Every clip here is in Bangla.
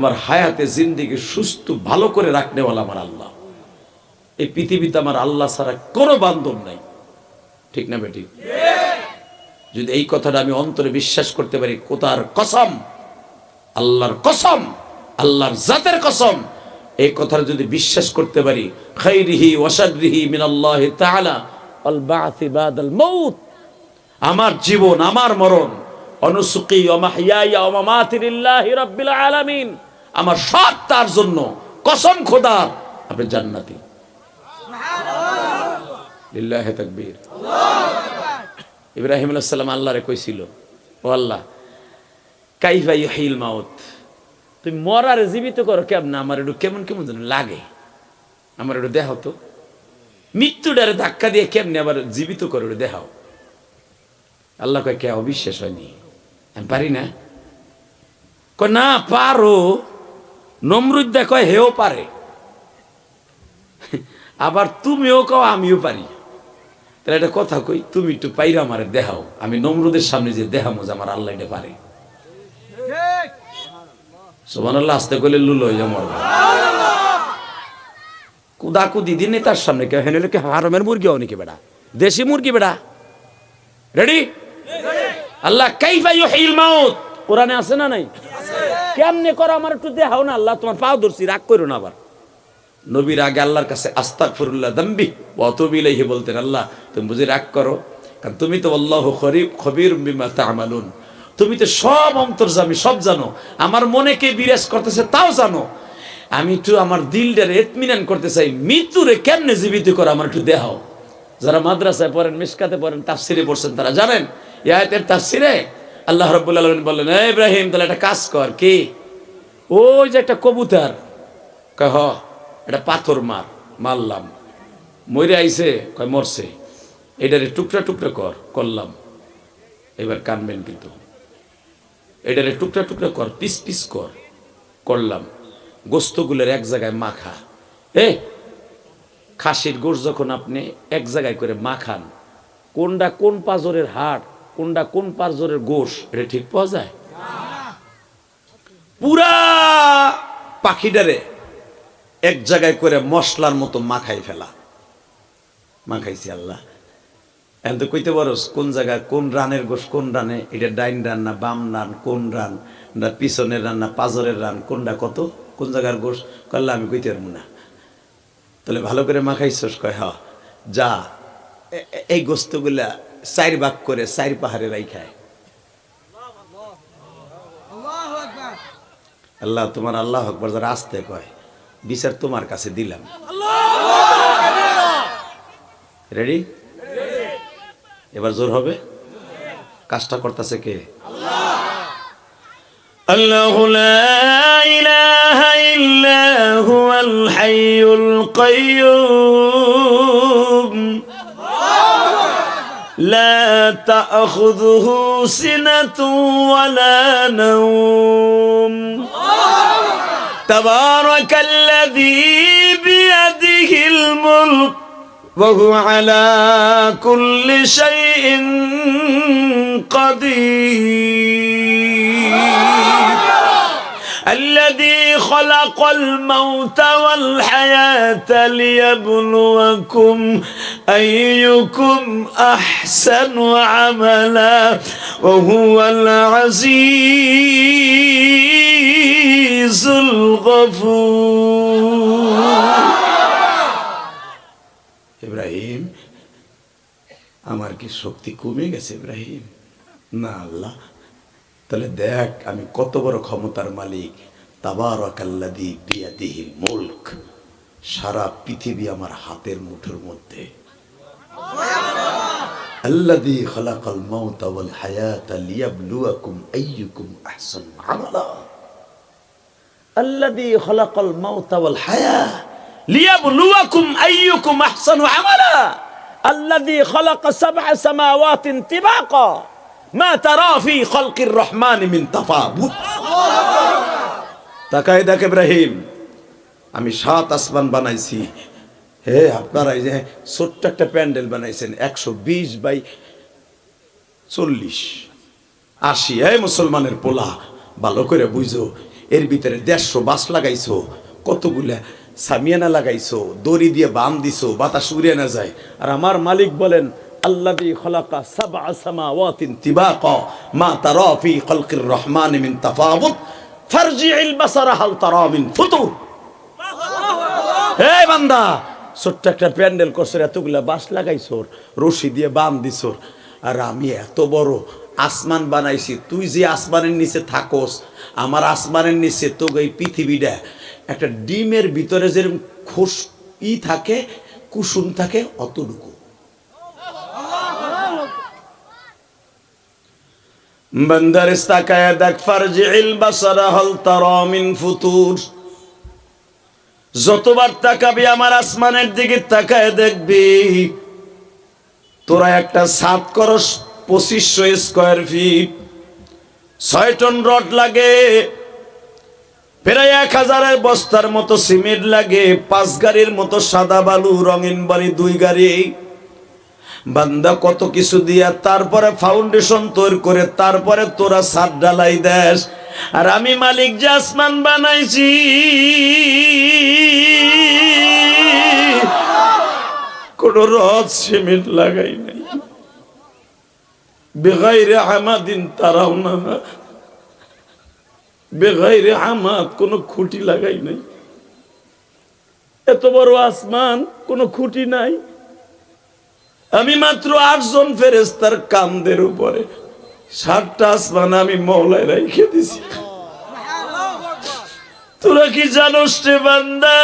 আমার হায়াতে জিন্দেগি সুস্থ ভালো করে রাখনেওয়ালা আমার আল্লাহ। এই পৃথিবীতে আমার আল্লাহ ছাড়া কোনো বান্ধব নাই, ঠিক না বেটি? যদি এই কথাটা আমি অন্তরে বিশ্বাস করতে পারি, কোথার কসম, আল্লাহর কসম, আল্লাহর জাতের কসম, এই কথাটা যদি বিশ্বাস করতে পারি, খাইরিহি ওয়া শাররিহি মিনাল্লাহি তাআলা আল বা'থি বাদাল মাউত, আমার জীবন আমার মরণ, অনুসুকি ওয়া মাহইয়ায়া ওয়া মামাতি লিল্লাহি রাব্বিল আলামিন, আমার সব তার জন্য, কসম খোদার, আপনি জান্নাতি। সুবহানাল্লাহ, লিল্লাহি তাকবীর, আল্লাহু আকবার। ইব্রাহিম আলাইহিস সালাম আল্লাহরে কইছিল, ও আল্লাহ, কাইফা ইউহিল মাউত, তুমি মরারে জীবিত করো কেমন? আমার একটু কেমন কেমন যেন লাগে, আমার একটু দেখাও তো, মৃত্যুটারে ধাক্কা দিয়ে কেমনে আবার জীবিত করো, একটু দেখাও। আল্লাহ কয়, কে অবিশ্বাস হয়নি, আমি পারি না? কয় না পারো। নমরুদ কয় হেও পারে, আবার তুমিও কও আমিও পারি। তাহলে একটা কথা কই, তুমি একটু পাইরা আমারে দেখাও, আমি নমরুদের সামনে যে দেখামো যে আমার আল্লাহ এটা পারে। সুবহানাল্লাহ, আস্তে কইলে লুল হয়ে যাবো। কুদাকুদি দিনে তার সামনে কেউ হেনে লোকে হারমের মুরগি অনেকে বেড়া, দেশি মুরগি বেড়া। রেডি? আল্লাহ কাইফা ইউহিল মাউত কোরআনে আছে না নাই? কেমনে করো আমার একটু দেখাও না আল্লাহ, তোমার পাও ধরছি, রাগ করো না। আবার নবীর আগে আল্লাহর কাছে আস্তাগফিরুল্লাহ যামবি ওয়া আতুবু ইলাইহি বলতেন, আল্লাহ তুমি বুঝি রাগ করো, কারণ তুমি তো আল্লাহু খবীর বিমা তা'মালুন, তুমি তো সব অন্তর্যামী, সব জানো, আমার মনে কে বিরাজ করতেছে তাও জানো। আমি একটু আমার দিলটারে ইতমিনান করতে চাই, মৃত্যুরে কেমনে জীবিত করো আমার একটু দেখাও। যারা মাদ্রাসায় পড়েন, মিশকাতে পড়েন, তাফসিরে পড়ছেন, তারা জানেন এই আয়াতের তাফসিরে আল্লাহ রাব্বুল আলামিন বললেন, এই ইব্রাহিম তাহলে একটা কাজ কর, কি? ওই যে একটা কবুতর, কয় হ, এটা পাথর মারলাম, মরে আইছে, কয় মরছে, এটারে টুকরা টুকরা করলাম, এবার কানবেন কিন্তু, এটারে টুকরা টুকরা কর, পিস পিস করলাম, গোস্তগুলোর এক জায়গায় মাখা। খাসির গোশত যখন আপনি এক জায়গায় করে মাখান, কোনটা কোন পাজরের হাড়, কোনটা কোন পাজরের গোশ, এটা ঠিক পাওয়া যায়? পুরা পাখিটারে এক জায়গায় করে মশলার মতো মাখাই ফেলা, মাখাইছি আল্লাহ। এখন তো কইতে পারোস কোন জায়গায় কোন রানের গোশ, কোন রানে, এটা ডাইন রান না বাম রান, কোন রান না পিছনের রান না পাজরের রান, কোনটা কত, কোন জায়গার গোশ, করলে আমি কইতে পারবো না। তাহলে ভালো করে মাখাইছস? কয় হ্যাঁ, যা এই গোস্তগুলা 4 ভাগ করে 4 পাহাড়ে রাইখায়। আল্লাহ তোমার আল্লাহ আকবার যারা আসতে কয়, বিচার তোমার কাছে দিলাম। রেডি? এবার জোর হবে। কাজটা করতেছে কে? আল্লাহু লা ইলাহা ইল্লা হুয়াল হাইয়ুল কাইয়্যুম লা তা'খুযুহু সিনাতুন ওয়ালা নাওম তাবারাকাল্লাযী বিয়াদিহিল মুলক وهو على كل شيء قدير الذي خلق الموت والحياة ليبلوكم أيكم أحسن عملا وهو العزيز الغفور ইব্রাহিম, আমার কি শক্তি কমে গেছে ইব্রাহিম? না আল্লাহ, তাহলে দেখ আমি কত বড় ক্ষমতার মালিক। তাবারাকাল্লাযী বিয়াদিহিল মুলক, সারা পৃথিবী আমার হাতের মুঠোর মধ্যে। আল্লাযী খালাকাল মাউতা ওয়াল হায়াতা লিয়াবলুয়াকুম আইয়ুকুম আহসানু আমালা। আল্লাযী খালাকাল মাউতা ওয়াল হায়া লিয়াবলুয়াকুম আইয়ুকুম আহসানু আমালা আল্লাযী খালাকা সাবআ সামাওয়াতিন তিবাকা মা তারা ফি খালকির রহমান মিন তাফাবুত। তাকায় দেখ ইব্রাহিম, আমি 7 আসমান বানাইছি। হে আপনারা এই যে ছোট্ট একটা প্যান্ডেল বানাইছেন 120 বাই 40 80। এই মুসলমানের পোলা, ভালো করে বুঝো, এর ভিতরে 150 বাঁশ লাগাইছো, কতগুলা সামিয়ানা লাগাইছো, দড়ি দিয়ে বাম দিছো, বাতাস উড়ে না যায়। আর আমার মালিক বলেন আল্লাযী খালাকা সাবআ সামাওয়াতিন তিবাকা মা তারা ফি খালকির রহমান মিন তাফাউত ফারজি'ল বাসারা হাল তারা মিন ফুতুর। হে বান্দা, ছোট্ট একটা প্যান্ডেল করছো, এতগুলা বাঁশ লাগাইছো, রশি দিয়ে বাম দিছো, আর আমি এত বড় আসমান বানাইছি, তুই যে আসমানের নিচে থাকোস, আমার আসমানের নিচে তো এই পৃথিবীটা একটা ডিমের ভিতরে যেরকম খোস থাকে, কুসুম থাকে, অতটুকু। বান্দার ইস্তাকায়া দেখ, ফারজি'ল বাসারা হাল তারা মিন ফুতুর। যতবার তাকাবি আমার আসমানের দিকে তাকায় দেখবি, তোরা একটা ছাদ করস 2500 স্কয়ার ফিট, 6 টন রড লাগে, প্রায় 1000 বস্তার মতো সিমেন্ট লাগে, 5 গাড়ির মতো সাদা বালু, রঙিন বাড়ি 2 গাড়ি। বান্দা কত কিছু দিয়া তারপরে ফাউন্ডেশন তৈরি করে তারপরে তোরা ছাদ ঢালাই দেস। আর আমি মালিক যে আসমান বানাইছি, কোন রড সিমেন্ট লাগাই নাই, বেগাইরে আমাদিন তারাউনা, বেগাইরে আমাদ, কোন খুঁটি লাগাই নাই। এত বড় আসমান, কোন খুঁটি নাই। আমি মাত্র 8 জন ফেরেশতার কাঁধের উপরে 7টা আসমান আমি মওলায় রেখে দিছি। তোরা কি জানোস রে বান্দা,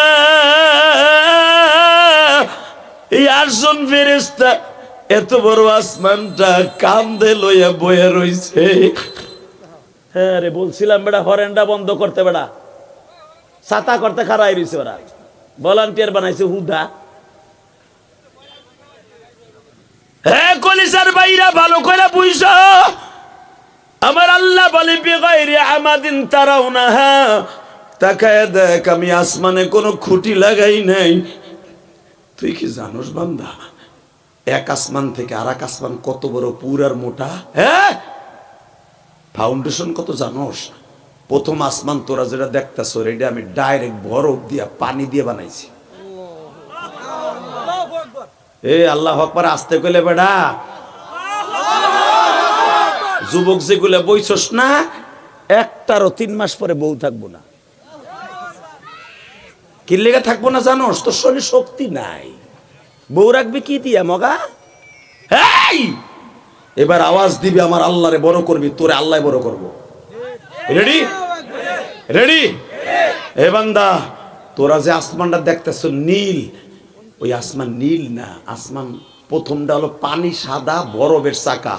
এই 8 জন ফেরেশতা এত বড় আসমানটা কাঁধে লইয়া বয়ে রইছে। হ্যাঁ রে, বলছিলাম বেটা হরেন্ডা বন্ধ করতে, বেটা ছাতা করতে খাড়াই রইছে, ওরা ভলান্টিয়ার বানাইছে হুদা। হ্যাঁ কলিজার বাইরা ভালো করে বুঝছো, আমার আল্লাহ বলে বেগাইরে আমাদিন তারাউনাহা, তাকায় দেখ আমি আসমানে কোনো খুঁটি লাগাই নাই। তুই কি জানোস বান্দা, এক আসমান থেকে আর এক আসমান কত বড় পুরার মোটা? হ্যাঁ, ফাউন্ডেশন কত জানোস? প্রথম আসমান তোরা যেটা দেখতেছ, এটা আমি ডাইরেক্ট বরফ দিয়া পানি দিয়ে বানাইছি। এ আল্লাহু আকবার, আসতে কইলে বেড়া, যুবক যেগুলো বইছস না, একটারও 3 মাস পরে বউ থাকবো না। কি লেগে থাকবো না জানোস? তোর শরীরে শক্তি নাই, বউ রাখবি কি দিয়া মগা? এই এবার আওয়াজ দিবি, আমার আল্লাহরে বড় করবি, তোরে আল্লাহ বড় করবো। Ready ready? এ বান্দা, তোরা যে আসমানটা দেখতেছ নীল, ওই আসমান নীল না, আসমান প্রথমটা হলো পানি সাদা, বরফের চাকা।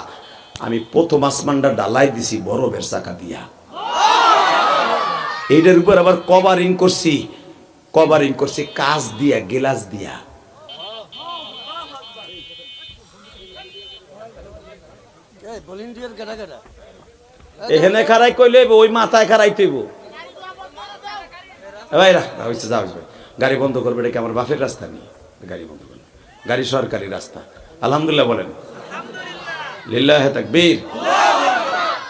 আমি প্রথম আসমানটা ডালাই দিছি বরফের চাকা দিয়া। এইটার উপর আবার কভারিং করছি কাঁচ দিয়া, গ্লাস দিয়া। এখানে খারাই কইলে ওই মাথায় খারাই তৈব। গাড়ি বন্ধ করবে, এটা কি আমার বাপের রাস্তা নেই? গাড়ি বন্ধ করবে, গাড়ি সরকারি রাস্তা। আলহামদুলিল্লাহ বলেন, লিল্লাহে তাকবীর।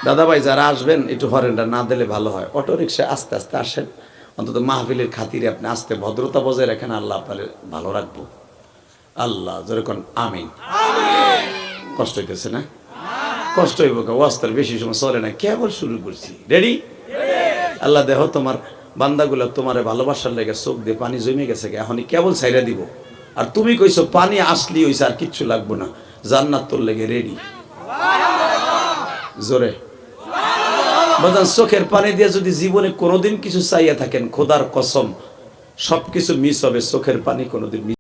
দাদা ভাই যারা আসবেন একটু হরেনটা না দিলে ভালো হয়। অটো রিক্সা আস্তে আস্তে আসেন, অন্তত মাহফিলের খাতিরে আপনি আস্তে ভদ্রতা বজায় রাখেন, আল্লাহ আপনার ভালো রাখবো। আল্লাহ যেরকম আমিন। কষ্ট হইতেছে না? কষ্ট হইব, ওয়াস্তার বেশি সময় চলে না, কেবল শুরু করছি। রেডি? আল্লাহ দেহ তোমার বান্দাগুলো তোমারে ভালোবাসার লেগে চোখ দিয়ে পানি জমে গেছে, এখনই কেবল ছাইরা দিব। আর তুমি কইছো পানি আসলি হইছে, আর কিচ্ছু লাগবো না, জান্নাত তোর লেগে রেডি। জোরে বাজান, চোখের পানি দিয়ে যদি জীবনে কোনোদিন কিছু চাইয়া থাকেন, খোদার কসম সবকিছু মিস হবে, চোখের পানি কোনোদিন